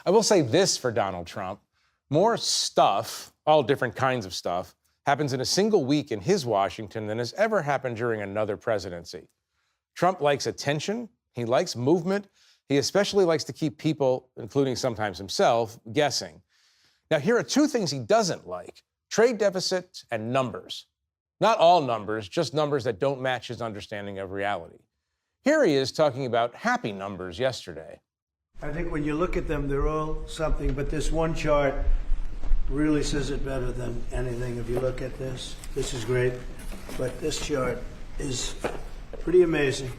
I will say this for Donald Trump. More stuff, all different kinds of stuff, happens in a single week in his Washington than has ever happened during another presidency. Trump likes attention. He likes movement. He especially likes to keep people, including sometimes himself, guessing. Now, here are two things he doesn't like: trade deficits and numbers. Not all numbers, just numbers that don't match his understanding of reality. Here he is talking about happy numbers yesterday. I think when you look at them, they're all something, but this one chart really says it better than anything. If you look at this is great, but this chart is pretty amazing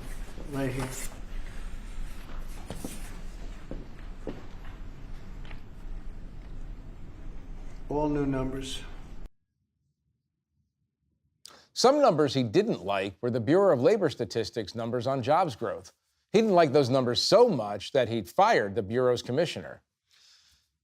right here. All new numbers. Some numbers he didn't like were the Bureau of Labor Statistics numbers on jobs growth. He didn't like those numbers so much that he'd fired the Bureau's commissioner.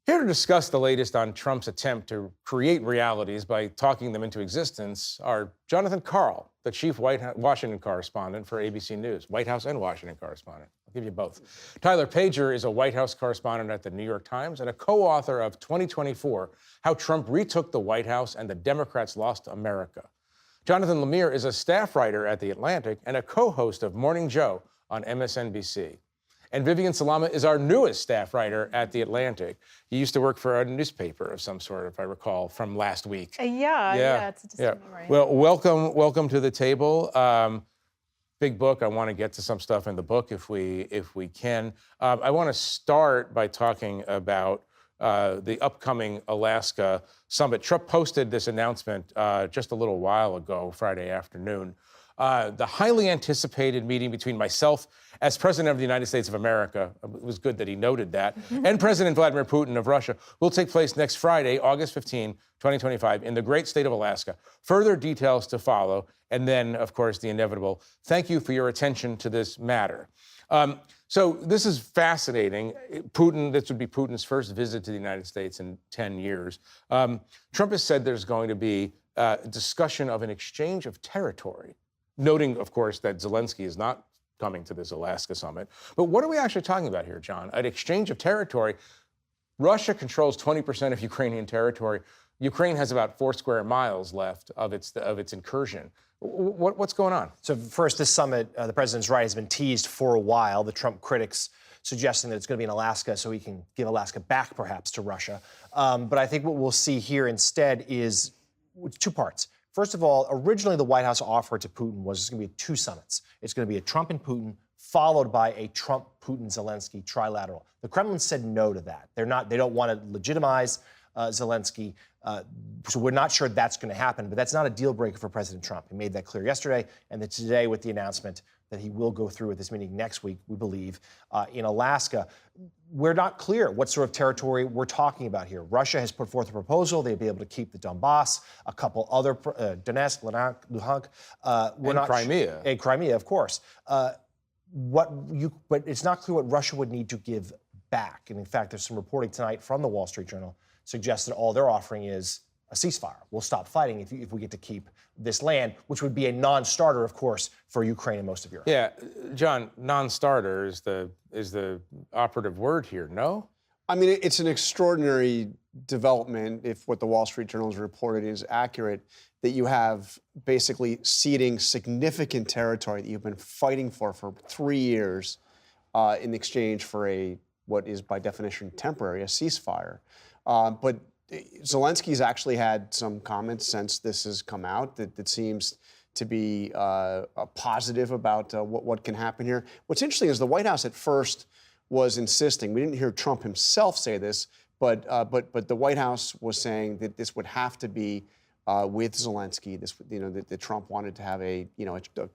Here to discuss the latest on Trump's attempt to create realities by talking them into existence are Jonathan Karl, the chief Washington correspondent for ABC News, White House and Washington correspondent. I'll give you both. Tyler Pager is a White House correspondent at the New York Times and a co-author of 2024, How Trump Retook the White House and the Democrats Lost America. Jonathan Lemire is a staff writer at The Atlantic and a co-host of Morning Joe on MSNBC. And Vivian Salama is our newest staff writer at The Atlantic. He used to work for a newspaper of some sort, if I recall, from last week. Yeah, it's a distinct memory. Well, welcome to the table. Big book. I want to get to some stuff in the book if we can. I want to start by talking about the upcoming Alaska summit. Trump posted this announcement just a little while ago, Friday afternoon. The highly anticipated meeting between myself as President of the United States of America, it was good that he noted that, and President Vladimir Putin of Russia will take place next Friday, August 15, 2025, in the great state of Alaska. Further details to follow, and then, of course, the inevitable. Thank you for your attention to this matter. So this is fascinating. This would be Putin's first visit to the United States in 10 years. Trump has said there's going to be a discussion of an exchange of territory, noting, of course, that Zelensky is not coming to this Alaska summit. But what are we actually talking about here, John? An exchange of territory. Russia controls 20% of Ukrainian territory. Ukraine has about 4 square miles left of its incursion. What's going on? So first, this summit, the president's right, has been teased for a while. The Trump critics suggesting that it's going to be in Alaska so he can give Alaska back, perhaps, to Russia. But I think what we'll see here instead is two parts. First of all, originally the White House offer to Putin was it's going to be 2 summits. It's going to be a Trump and Putin, followed by a Trump-Putin-Zelensky trilateral. The Kremlin said no to that. They don't want to legitimize Zelensky. So we're not sure that's going to happen, but that's not a deal breaker for President Trump. He made that clear yesterday, and then today with the announcement that he will go through with this meeting next week, we believe, in Alaska. We're not clear what sort of territory we're talking about here. Russia has put forth a proposal. They'd be able to keep the Donbass, a couple other, Donetsk, Luhansk. And Crimea. And Crimea, of course. But it's not clear what Russia would need to give back. And in fact, there's some reporting tonight from the Wall Street Journal suggests that all they're offering is a ceasefire. We'll stop fighting if we get to keep this land, which would be a non-starter, of course, for Ukraine and most of Europe. Yeah, John, non-starter is the operative word here, no? I mean, it's an extraordinary development, if what the Wall Street Journal has reported is accurate, that you have basically ceding significant territory that you've been fighting for 3 years in exchange for what is by definition temporary, a ceasefire. But Zelensky's actually had some comments since this has come out that seems to be positive about what can happen here. What's interesting is the White House at first was insisting, we didn't hear Trump himself say this, but the White House was saying that this would have to be with Zelensky. That Trump wanted to have a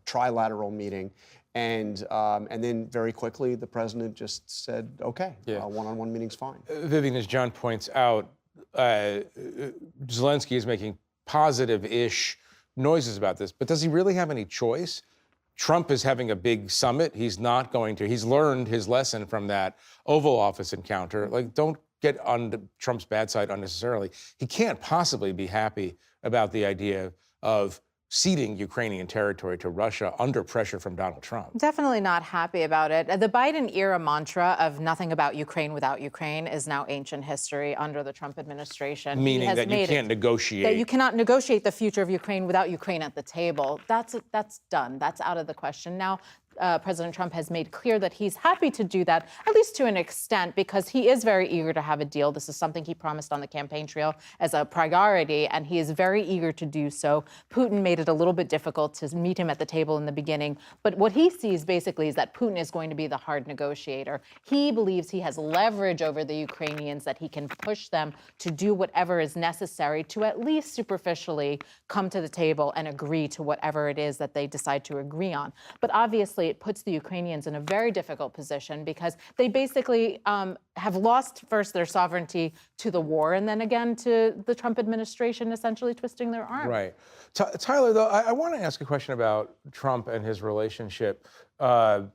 trilateral meeting, and then very quickly the president just said, okay, one-on-one meeting's fine. Vivian, as John points out, Zelensky is making positive-ish noises about this, but does he really have any choice? Trump is having a big summit. He's learned his lesson from that Oval Office encounter. Don't get on Trump's bad side unnecessarily. He can't possibly be happy about the idea of ceding Ukrainian territory to Russia under pressure from Donald Trump. Definitely not happy about it. The Biden era mantra of nothing about Ukraine without Ukraine is now ancient history under the Trump administration. Meaning that you can't negotiate. That you cannot negotiate the future of Ukraine without Ukraine at the table. That's done. That's out of the question. Now, President Trump has made clear that he's happy to do that, at least to an extent, because he is very eager to have a deal. This is something he promised on the campaign trail as a priority, and he is very eager to do so. Putin made it a little bit difficult to meet him at the table in the beginning, but what he sees basically is that Putin is going to be the hard negotiator. He believes he has leverage over the Ukrainians, that he can push them to do whatever is necessary to at least superficially come to the table and agree to whatever it is that they decide to agree on. But obviously, it puts the Ukrainians in a very difficult position because they basically have lost first their sovereignty to the war and then again to the Trump administration essentially twisting their arm. Right. Tyler, though, I want to ask a question about Trump and his relationship to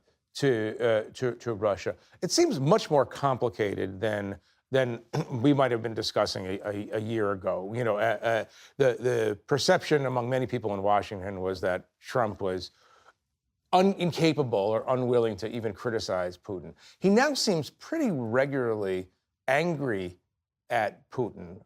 Russia. It seems much more complicated than we might have been discussing a year ago. You know, the perception among many people in Washington was that Trump was incapable or unwilling to even criticize Putin. He now seems pretty regularly angry at Putin.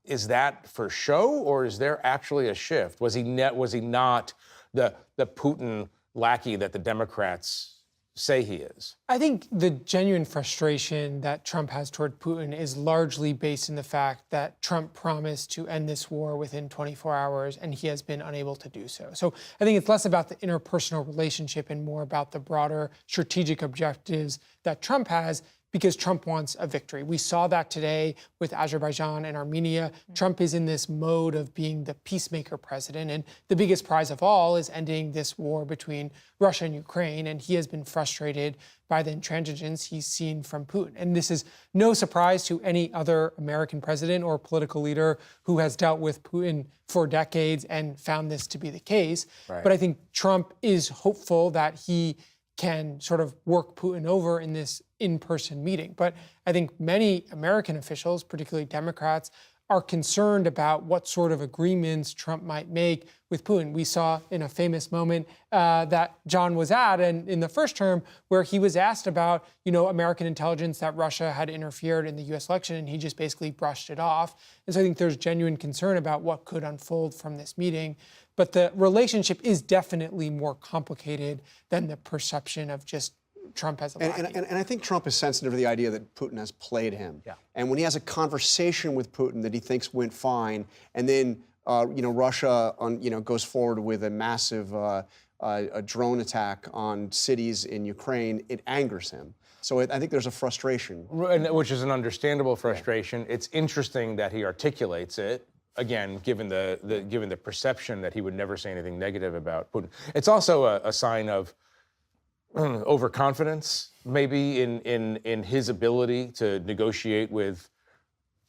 Is that for show, or is there actually a shift? Was he not the Putin lackey that the Democrats say he is? I think the genuine frustration that Trump has toward Putin is largely based in the fact that Trump promised to end this war within 24 hours, and he has been unable to do so. So I think it's less about the interpersonal relationship and more about the broader strategic objectives that Trump has, because Trump wants a victory. We saw that today with Azerbaijan and Armenia. Trump is in this mode of being the peacemaker president, and the biggest prize of all is ending this war between Russia and Ukraine, and he has been frustrated by the intransigence he's seen from Putin. And this is no surprise to any other American president or political leader who has dealt with Putin for decades and found this to be the case. Right. But I think Trump is hopeful that he can sort of work Putin over in this in-person meeting. But I think many American officials, particularly Democrats, are concerned about what sort of agreements Trump might make with Putin. We saw in a famous moment that John was at in the first term, where he was asked about, American intelligence that Russia had interfered in the U.S. election, and he just basically brushed it off. And so I think there's genuine concern about what could unfold from this meeting. But the relationship is definitely more complicated than the perception of just Trump as a lackey. And I think Trump is sensitive to the idea that Putin has played him. Yeah. And when he has a conversation with Putin that he thinks went fine, and then Russia goes forward with a massive a drone attack on cities in Ukraine, it angers him. So I think there's a frustration, which is an understandable frustration. Yeah. It's interesting that he articulates it. Again, given the perception that he would never say anything negative about Putin. It's also a sign of overconfidence, maybe in his ability to negotiate with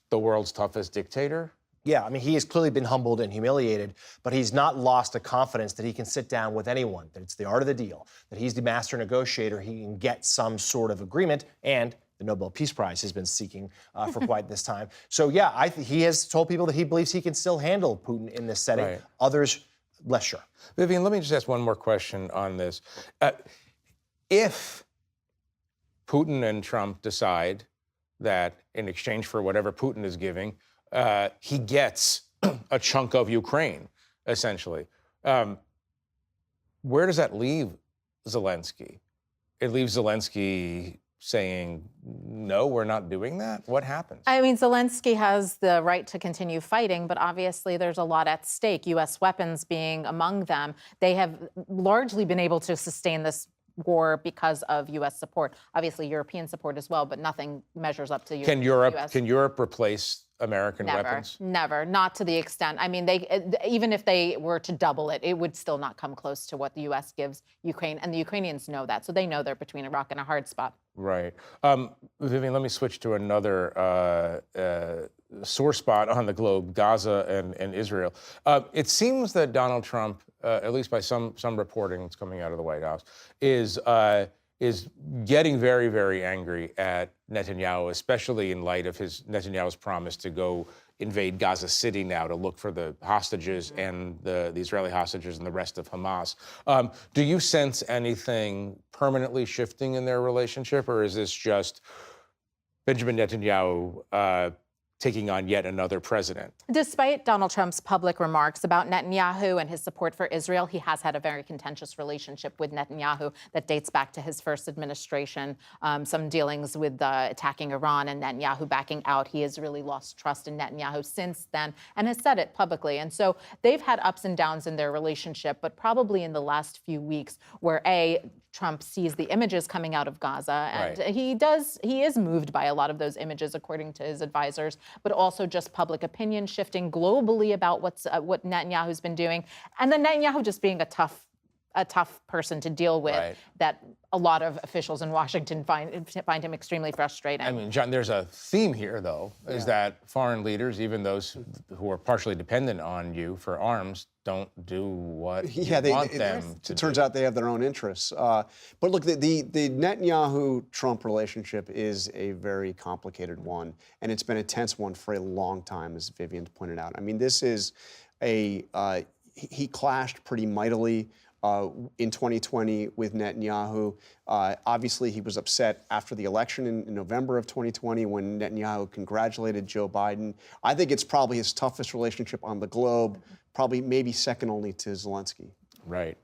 the world's toughest dictator. Yeah, I mean, he has clearly been humbled and humiliated, but he's not lost the confidence that he can sit down with anyone, that it's the art of the deal, that he's the master negotiator, he can get some sort of agreement, and the Nobel Peace Prize has been seeking for quite this time. So, yeah, he has told people that he believes he can still handle Putin in this setting. Right. Others, less sure. Vivian, let me just ask one more question on this. If Putin and Trump decide that in exchange for whatever Putin is giving, he gets a chunk of Ukraine, essentially, where does that leave Zelensky? It leaves Zelensky saying, no, we're not doing that? What happens? I mean, Zelensky has the right to continue fighting, but obviously there's a lot at stake, U.S. weapons being among them. They have largely been able to sustain this war because of U.S. support. Obviously, European support as well, but nothing measures up to Can Europe replace American weapons? Never, not to the extent. I mean, even if they were to double it, it would still not come close to what the U.S. gives Ukraine, and the Ukrainians know that, so they know they're between a rock and a hard spot. Right. Vivian, let me switch to another sore spot on the globe, Gaza and Israel. It seems that Donald Trump, at least by some reporting that's coming out of the White House, is is getting very, very angry at Netanyahu, especially in light of Netanyahu's promise to go invade Gaza City now to look for the hostages and the Israeli hostages and the rest of Hamas. Do you sense anything permanently shifting in their relationship, or is this just Benjamin Netanyahu taking on yet another president? Despite Donald Trump's public remarks about Netanyahu and his support for Israel, he has had a very contentious relationship with Netanyahu that dates back to his first administration. Some dealings with attacking Iran and Netanyahu backing out. He has really lost trust in Netanyahu since then and has said it publicly. And so they've had ups and downs in their relationship, but probably in the last few weeks where Trump sees the images coming out of Gaza, and he is moved by a lot of those images, according to his advisors, but also just public opinion shifting globally about what Netanyahu's been doing, and then Netanyahu just being a tough person to deal with, that a lot of officials in Washington find him extremely frustrating. I mean, John, there's a theme here, though, is that foreign leaders, even those who are partially dependent on you for arms, don't do what you want them to do. It turns out they have their own interests. But look, the Netanyahu-Trump relationship is a very complicated one, and it's been a tense one for a long time, as Vivian's pointed out. I mean, this is he clashed pretty mightily in 2020 with Netanyahu. Obviously, he was upset after the election in November of 2020 when Netanyahu congratulated Joe Biden. I think it's probably his toughest relationship on the globe, probably maybe second only to Zelensky. Right.